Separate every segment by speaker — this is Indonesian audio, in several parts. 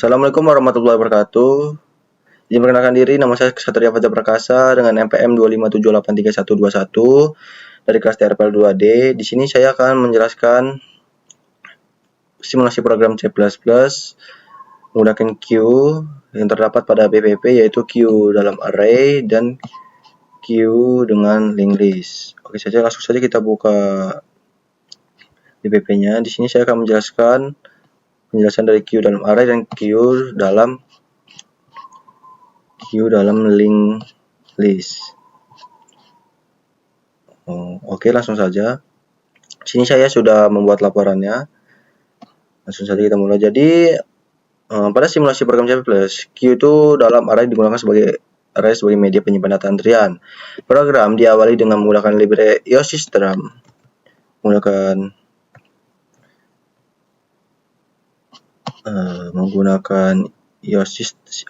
Speaker 1: Assalamualaikum warahmatullahi wabarakatuh. Izin perkenalkan diri, nama saya Ksatria Fajar Prakasa dengan NPM 257831121 dari kelas TRPL 2D. Di sini saya akan menjelaskan simulasi program C++ menggunakan Q yang terdapat pada BPP, yaitu Q dalam array dan Q dengan linked list. Oke saja, langsung saja kita buka BPP-nya. Di sini saya akan menjelaskan penjelasan dari Q dalam array dan Q dalam linked list. Oke, langsung saja. Sini saya sudah membuat laporannya. Langsung saja kita mulai. Jadi pada simulasi program C++, Q itu dalam array digunakan sebagai media penyimpanan data antrian. Program diawali dengan menggunakan library IOSystem, menggunakan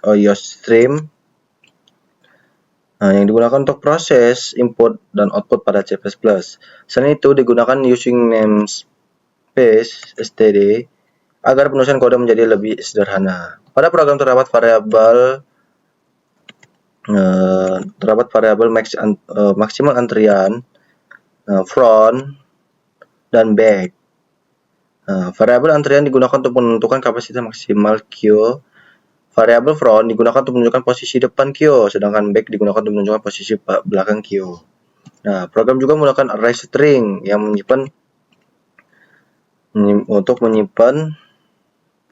Speaker 1: IOStream yang digunakan untuk proses input dan output pada C++. Selain itu digunakan using namespace std agar penulisan kode menjadi lebih sederhana. Pada program terdapat variabel maksimal antrian, front, dan back. Variabel antrian digunakan untuk menentukan kapasitas maksimal Q. Variabel front digunakan untuk menunjukkan posisi depan Q, sedangkan back digunakan untuk menunjukkan posisi belakang Q. Nah, program juga menggunakan array string yang menyimpan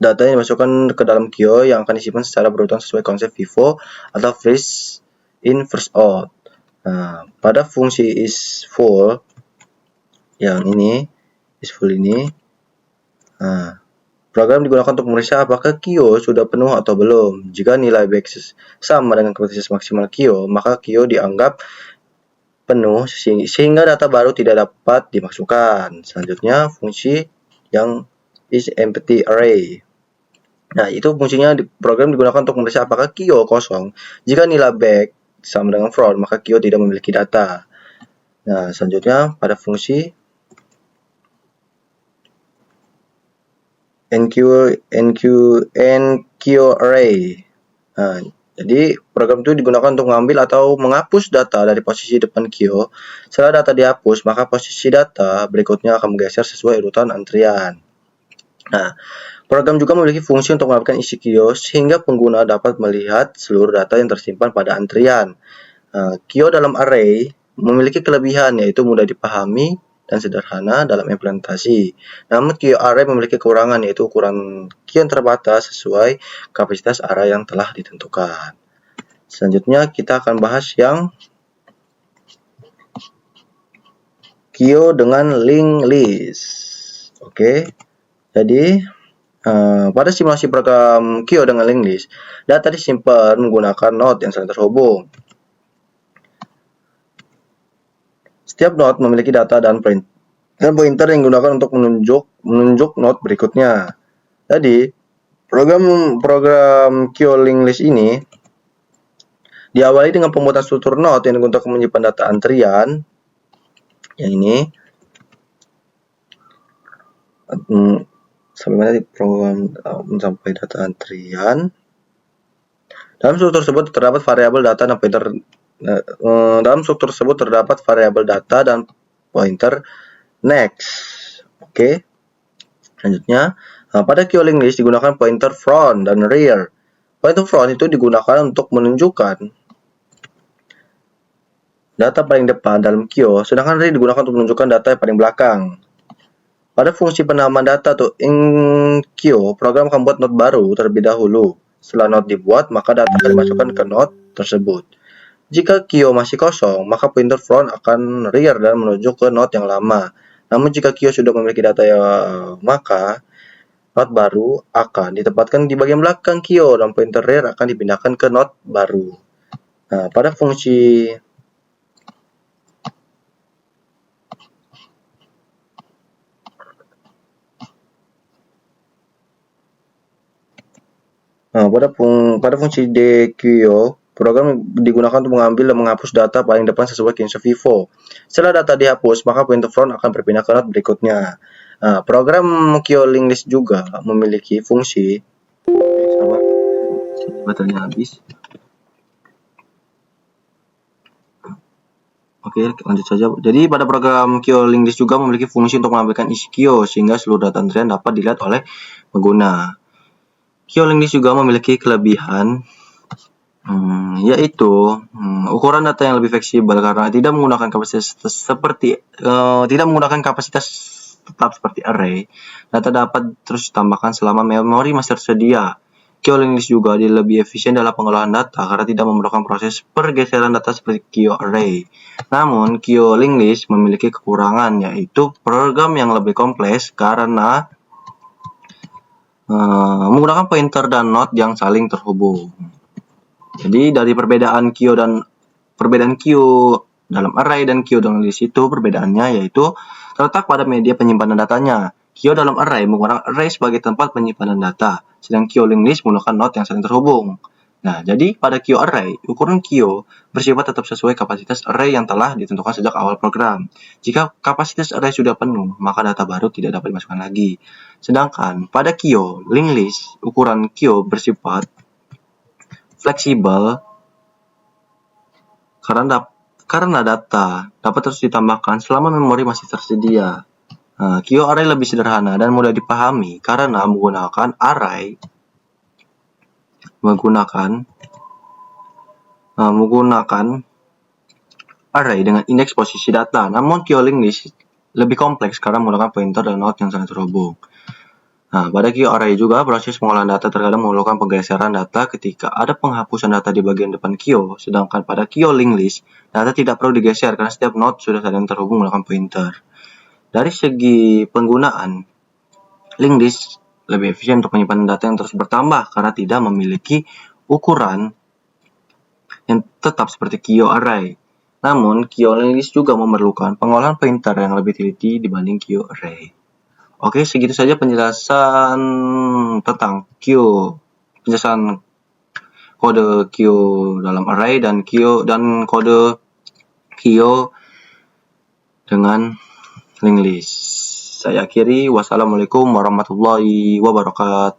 Speaker 1: data yang dimasukkan ke dalam Q yang akan disimpan secara berurutan sesuai konsep FIFO atau first in first out. Nah, pada fungsi isFull yang ini, program digunakan untuk memeriksa apakah Q sudah penuh atau belum. Jika nilai back sama dengan kapasitas maksimal Q, maka Q dianggap penuh sehingga data baru tidak dapat dimasukkan. Selanjutnya fungsi yang isEmptyArray. Nah, itu fungsinya program digunakan untuk memeriksa apakah Q kosong. Jika nilai back sama dengan front, maka Q tidak memiliki data. Nah, selanjutnya pada fungsi enqueue_array. Nah, jadi program itu digunakan untuk mengambil atau menghapus data dari posisi depan Q. Setelah data dihapus, maka posisi data berikutnya akan menggeser sesuai urutan antrian. Nah, program juga memiliki fungsi untuk melakukan isi Q sehingga pengguna dapat melihat seluruh data yang tersimpan pada antrian. Q dalam array memiliki kelebihan, yaitu mudah dipahami dan sederhana dalam implementasi. Namun Q array memiliki kekurangan, yaitu ukuran Q yang terbatas sesuai kapasitas array yang telah ditentukan. Selanjutnya kita akan bahas yang Q dengan linked list. Oke. Jadi pada simulasi program Q dengan linked list, data disimpan menggunakan node yang saling terhubung. Setiap node memiliki data dan pointer yang digunakan untuk menunjuk node berikutnya. Jadi, program Q linked list ini diawali dengan pembuatan struktur node yang digunakan untuk menyimpan data antrian. Yang ini sampai mana program sampai data antrian. Dalam struktur tersebut terdapat variabel data dan pointer. Next. Oke. Selanjutnya, pada Q linked list digunakan pointer front dan rear. Pointer front itu digunakan untuk menunjukkan data paling depan dalam Q, sedangkan rear digunakan untuk menunjukkan data yang paling belakang. Pada fungsi penamaan data in Q, program akan membuat node baru terlebih dahulu. Setelah node dibuat, maka data akan dimasukkan ke node tersebut. Jika Q masih kosong, maka pointer front akan rear dan menuju ke node yang lama. Namun jika Q sudah memiliki data maka node baru akan ditempatkan di bagian belakang Q dan pointer rear akan dipindahkan ke node baru. Nah, pada fungsi pada fungsi DQO, program digunakan untuk mengambil dan menghapus data paling depan sesuai konsep FIFO. Setelah data dihapus, maka pointer front akan berpindah ke node berikutnya. Program Q linked list juga memiliki fungsi baterainya habis. Oke, lanjut saja. Jadi pada program QO Link List juga memiliki fungsi untuk mengambilkan isi QO sehingga seluruh data antrian dapat dilihat oleh pengguna. QO Link List juga memiliki kelebihan yaitu ukuran data yang lebih fleksibel karena tidak menggunakan kapasitas tetap seperti array. Data dapat terus ditambahkan selama memori masih tersedia. QO Link List juga lebih efisien dalam pengolahan data karena tidak memerlukan proses pergeseran data seperti QO Array. Namun, QO Link List memiliki kekurangan, yaitu program yang lebih kompleks karena menggunakan pointer dan node yang saling terhubung. Jadi dari perbedaan QO dalam array dan QO dalam list itu perbedaannya yaitu terletak pada media penyimpanan datanya. QO dalam array menggunakan array sebagai tempat penyimpanan data, sedang QO Link List menggunakan node yang saling terhubung. Nah, jadi pada QO array, ukuran QO bersifat tetap sesuai kapasitas array yang telah ditentukan sejak awal program. Jika kapasitas array sudah penuh, maka data baru tidak dapat dimasukkan lagi. Sedangkan pada QO Link List, ukuran QO bersifat fleksibel karena data dapat terus ditambahkan selama memori masih tersedia. QO array lebih sederhana dan mudah dipahami karena menggunakan array dengan indeks posisi data. Namun QO Link List lebih kompleks karena menggunakan pointer dan node yang saling terhubung. Pada QO array juga proses pengolahan data terkadang memerlukan penggeseran data ketika ada penghapusan data di bagian depan QO, sedangkan pada QO Link List, data tidak perlu digeser karena setiap node sudah saling terhubung menggunakan pointer. Dari segi penggunaan, Link List lebih efisien untuk penyimpanan data yang terus bertambah karena tidak memiliki ukuran yang tetap seperti QO array. Namun, QO Link List juga memerlukan pengolahan pointer yang lebih teliti dibanding QO array. Oke, segitu saja penjelasan tentang penjelasan kode QO dalam array dan kode QO dengan Link List. Saya akhiri, wassalamualaikum warahmatullahi wabarakatuh.